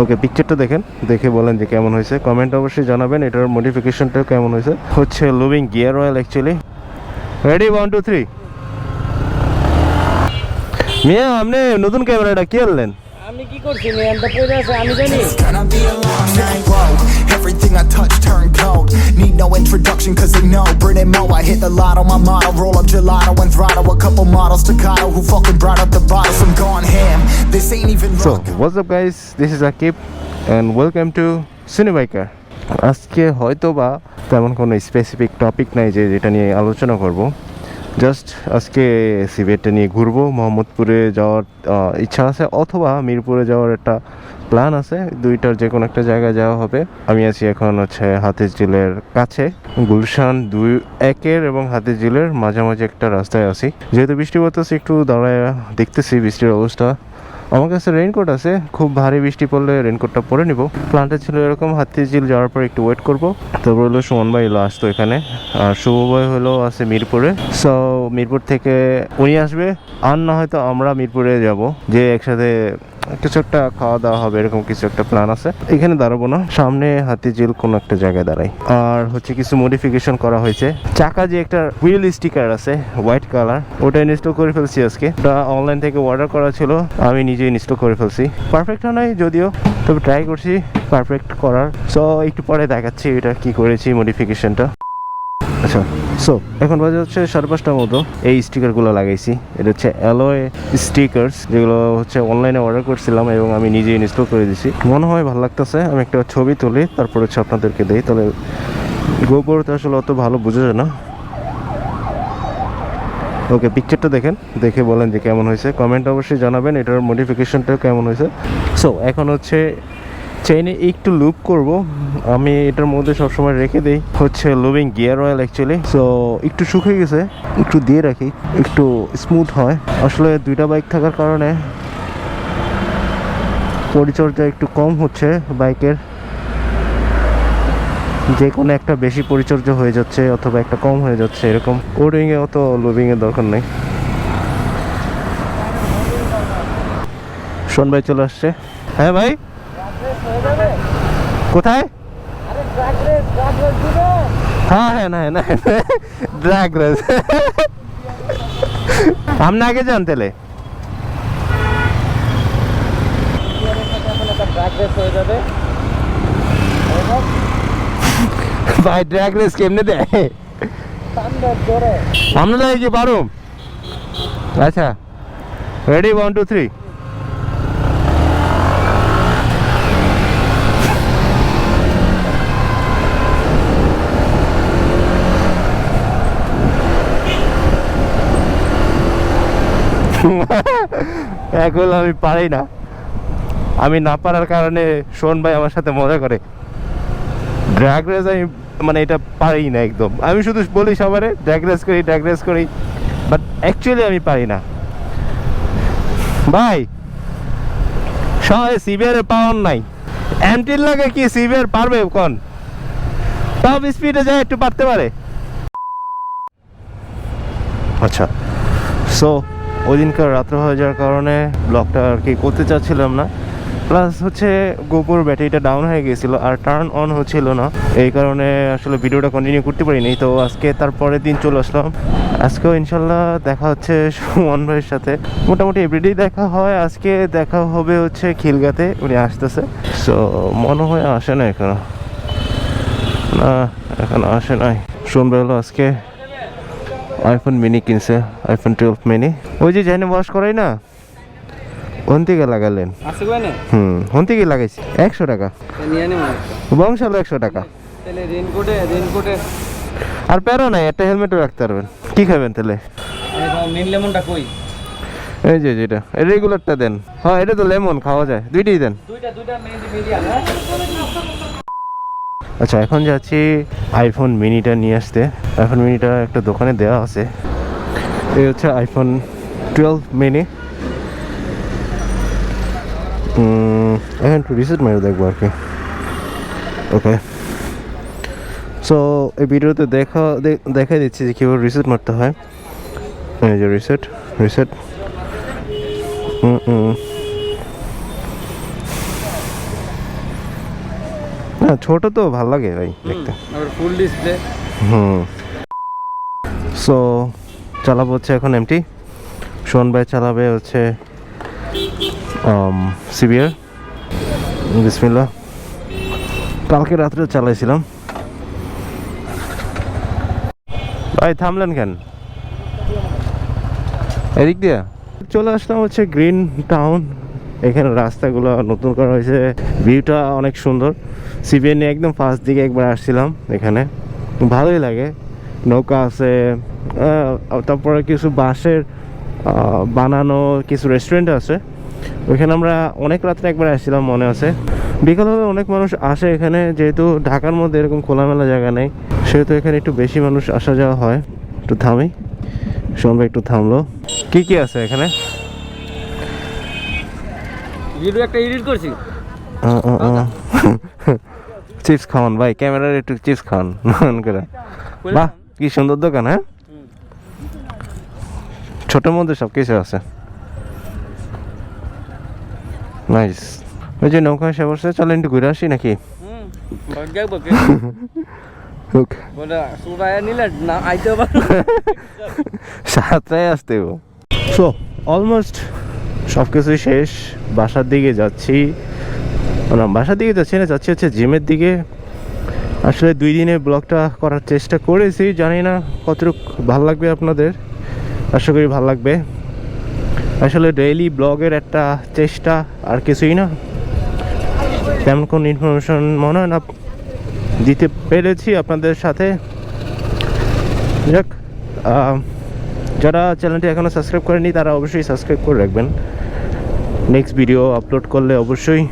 ওকে, পিকচারটা দেখেন, দেখে বলেন যে কেমন হয়েছে। কমেন্ট অবশ্যই জানাবেন এটার মডিফিকেশনটাও কেমন হয়েছে। হচ্ছে lubing gear oil actually. Ready 1 2 3। মিয়া আপনি নতুন ক্যামেরাটা কি আনলেন? আমি কি করছি নিয়মটা পড়ে আছে আমি জানি। Everything I touch turn cold. Need no introduction cause they know Britton Mo, I hit the lotto, my motto. Roll up gelato and throttle a couple models staccato. Who fucking brought up the bottles? I'm gone ham. This ain't even So what's up guys, this is Akip and welcome to CineBiker. আজকে হয়তো বা তেমন কোনো specific topic নাই যে যেটা নিয়ে আলোচনা করব। জাস্ট আজকে সিলেটে নিয়ে ঘুরবো। মোহাম্মদপুরে যাওয়ার ইচ্ছা আছে অথবা মিরপুরে যাওয়ার একটা প্ল্যান আছে। দুইটার যে কোনো একটা জায়গায় যাওয়া হবে। আমি আছি এখন হচ্ছে হাতিঝিলের কাছে, গুলশান 2-1 এবং হাতিঝিলের মাঝামাঝি একটা রাস্তায় আছি। যেহেতু বৃষ্টি পড়তেছে একটু দাঁড়ায় দেখতেছি বৃষ্টির অবস্থা। আমার কাছে রেইনকোট আছে, খুব ভারী বৃষ্টি পড়লে রেইনকোটটা পরে নিব। প্ল্যানটা ছিল এরকম, হাতিঝিল যাওয়ার পর একটু ওয়েট করব। তারপর হলো সুমন ভাই এলো আসতো এখানে, আর শুভ ভাই হলো আছে মিরপুরে। সো মিরপুর থেকে উনি আসবে, আর না হয়তো আমরা মিরপুরে যাব, যে একসাথে কিছু একটা খাওয়া দাওয়া হবে, এরকম কিছু একটা প্ল্যান আছে। এখানে দাঁড়াবো না, সামনে হাতিঝিল কোনো একটা জায়গায় দাঁড়াই। আর হচ্ছে কিছু মডিফিকেশন করা হয়েছে। চাকা যে একটা হুইল স্টিকার আছে হোয়াইট কালার, ওটা ইনস্টল করে ফেলছি আজকে। ওটা অনলাইন থেকে অর্ডার করা ছিল, আমি নিজে ইনস্টল করে ফেলছি। পারফেক্ট হয় নাই যদিও, তবে ট্রাই করছি পারফেক্ট করার। সো একটু পরে দেখাচ্ছি এটা কি করেছি মডিফিকেশনটা। আচ্ছা, সো এখন বাজে হচ্ছে 5:30টার মতো। এই স্টিকারগুলো লাগাইছি, এটা হচ্ছে অ্যালয় স্টিকার্স, যেগুলো হচ্ছে অনলাইনে অর্ডার করছিলাম এবং আমি নিজে ইনস্টল করে দিছি। মনে হয় ভালো লাগতেছে। আমি একটা ছবি তুলি তারপর হচ্ছে আপনাদেরকে দিই, তাহলে গোপরতে আসলে অত ভালো বোঝা যায় না। ওকে, পিকচারটা দেখেন, দেখে বলেন যে কেমন হয়েছে। কমেন্ট অবশ্যই জানাবেন এটার মডিফিকেশনটাও কেমন হয়েছে। সো এখন হচ্ছে চেইনে একটু লুপ করব। আমি এটার মধ্যে সবসময় রেখে দিই হচ্ছে lubing gear oil actually. So একটু শুকিয়ে গেছে, একটু দিয়ে রাখি একটু স্মুথ হয়। আসলে দুইটা বাইক থাকার কারণে পরিচর্যা একটু কম হচ্ছে বাইকের। যে কোনো একটা বেশি পরিচর্যা হয়ে যাচ্ছে অথবা একটা কম হয়ে যাচ্ছে, এরকম। কোডিংয়ে অত লুবিংয়ের দরকার নেই। শোন ভাই চলে আসছে। হ্যাঁ ভাই, কোথায়? হ্যাঁ হ্যাঁ না না ড্রাগ রেস আমরা আগে যান তাহলে। ভাই ড্রাগ রেস কেমনে দেয়? আমরা যাই কি পারো? আচ্ছা রেডি 1 2 3। এখন আমি পারি না, আমি না পারার কারণে শোন ভাই আমার সাথে মজা করে। ড্র্যাগ রেস আমি মানে এটা পারি না একদম। আমি শুধু বলি সবারে ড্র্যাগ রেস করি, বাট অ্যাকচুয়ালি আমি পারি না ভাই। সবাই CBR এর পাওয়ার নাই, এমটির লাগে কি CBR পারবে কোন? টপ স্পিডে যায় একটু পারতে পারে। আচ্ছা, সো ওই দিনকার রাত্র হয়ে যাওয়ার কারণে ব্লগটা আর কি করতে চাচ্ছিলাম না। প্লাস হচ্ছে গোপুর ব্যাটারিটা ডাউন হয়ে গেছিলো আর টার্ন অন হচ্ছিল না, এই কারণে আসলে ভিডিওটা কন্টিনিউ করতে পারিনি। তো আজকে তারপরের দিন চলে আসলাম। আজকেও ইনশাল্লাহ দেখা হচ্ছে সুমন ভাইয়ের সাথে, মোটামুটি এভরিডেই দেখা হয়। আজকে দেখা হবে হচ্ছে খিলগাতে, উনি আসতেছে। সো মনে হয় আসে না এখনো, না এখন আসে নাই। সুমন ভাই হলো আজকে আইফোন মিনি কিনছে, আইফোন 12 মিনি। ওই যে জানি ওয়াশ করাই না, কোন থেকে লাগালেন? কোন থেকে লাগাইছি? 100 টাকা বংশাল, 100 টাকা। আর প্যারো নাই, একটা হেলমেটও রাখতে পারবেন। কি খাবেন তাহলে? এই যে যেটা রেগুলারটা দেন। হ্যাঁ এটা তো লেমন খাওয়া যায়, দুইটাই দেন। আচ্ছা এখন যাচ্ছি আইফোন মিনিটা নিয়ে আসতে। আইফোন মিনিটা একটা দোকানে দেওয়া আছে। এই হচ্ছে আইফোন 12 মিনি। এখন একটু রিসেট মেরে দেখবো আর কি। ওকে, সো এই ভিডিওতে দেখাই দিচ্ছি যে কীভাবে রিসেট মারতে হয়। এই যে রিসেট ছোট তো ভালো লাগে ভাই দেখতে। আর ফুল ডিসপ্লে। সো চালাবো হচ্ছে এখন এমটি, শোন ভাই চালাবে হচ্ছে CBR। বিসমিল্লাহ। কালকে রাত্রে চালাইছিলাম। ভাই থামলেন কেন? এদিক দিয়ে চলে আসলাম হচ্ছে গ্রিন টাউন। এখানে রাস্তাগুলো নতুন করা হয়েছে, ভিউটা অনেক সুন্দর। CBR নিয়ে একদম ফার্স্ট দিকে একবার আসছিলাম, এখানে ভালোই লাগে। নৌকা আছে, তারপরে কিছু বাঁশের বানানো কিছু রেস্টুরেন্ট আছে। ওইখানে আমরা অনেক রাত্রে একবার আসছিলাম, মনে আছে। বিকালবেলা অনেক মানুষ আসে এখানে, যেহেতু ঢাকার মধ্যে এরকম খোলামেলা জায়গা নেই, সেহেতু এখানে একটু বেশি মানুষ আসা যাওয়া হয়। একটু থামি, সবাই একটু থামলো। কি কি আছে এখানে? একটা এডিট করছি। চিপস খাওয়ান ভাই, ক্যামেরার একটু চিপস খাওয়ান মন করে। বাহ কি সুন্দর দোকান। হ্যাঁ, ছোটোর মধ্যে সব কিছু আছে, নাইস। ওই যে নৌকা এসে বসে, চলেন একটু ঘুরে আসি নাকি? সাতটায় আসতে। সো অলমোস্ট সব কিছুই শেষ, বাসার দিকে যাচ্ছি। বাসার দিকে যাচ্ছি না, যাচ্ছি হচ্ছে জিমের দিকে। আসলে 2 দিনে ব্লগটা করার চেষ্টা করেছি, জানি না কতটুকু ভালো লাগবে আপনাদের, আশা করি ভালো লাগবে। আসলে ডেইলি ব্লগের একটা চেষ্টা, আর কিছুই না। তেমন কোনো ইনফরমেশন মনে হয় না দিতে পেরেছি আপনাদের সাথে। যাক, যারা চ্যানেলটি এখনও সাবস্ক্রাইব করেনি তারা অবশ্যই সাবস্ক্রাইব করে রাখবেন। নেক্সট ভিডিও আপলোড করলে অবশ্যই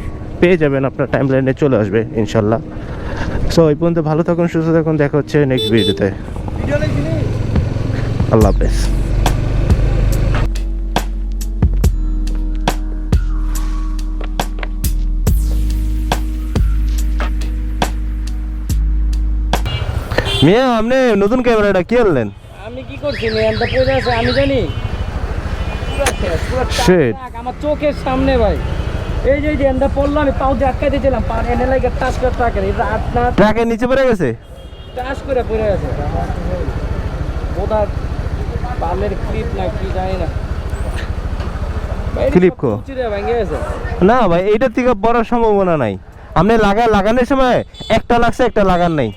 পেয়ে যাবেন, আপনার টাইম লাইনে চলে আসবে ইনশাল্লাহ। সো এই পর্যন্ত ভালো থাকুন, সুস্থ থাকুন, দেখা হচ্ছে নেক্সট ভিডিওতে। আল্লাহ হাফেজ। মিয়া আপনি নতুন ক্যামেরাটা কি আনলেন? আমি কি করছি নিয়ানটা পড়ে আছে আমি জানি। Shit. আমার চোখের সামনে ভাই, এই যে নিয়ানটা পড়লাম, আমি পাও দিয়ে আটকাই দিয়েছিলাম, পা এনে লাগে টাচ করে ট্রাকের এটা আপনার ট্রাকের নিচে পড়ে গেছে, টাচ করে পড়ে গেছে। ওটা পালের ক্লিপ না কি জানি না, ক্লিপ কো চিরে ভেঙে গেছে। না ভাই, এইটার থেকে পড়ার সম্ভাবনা নাই। আপনি লাগানোর সময় একটা লাগছে, একটা লাগান নাই।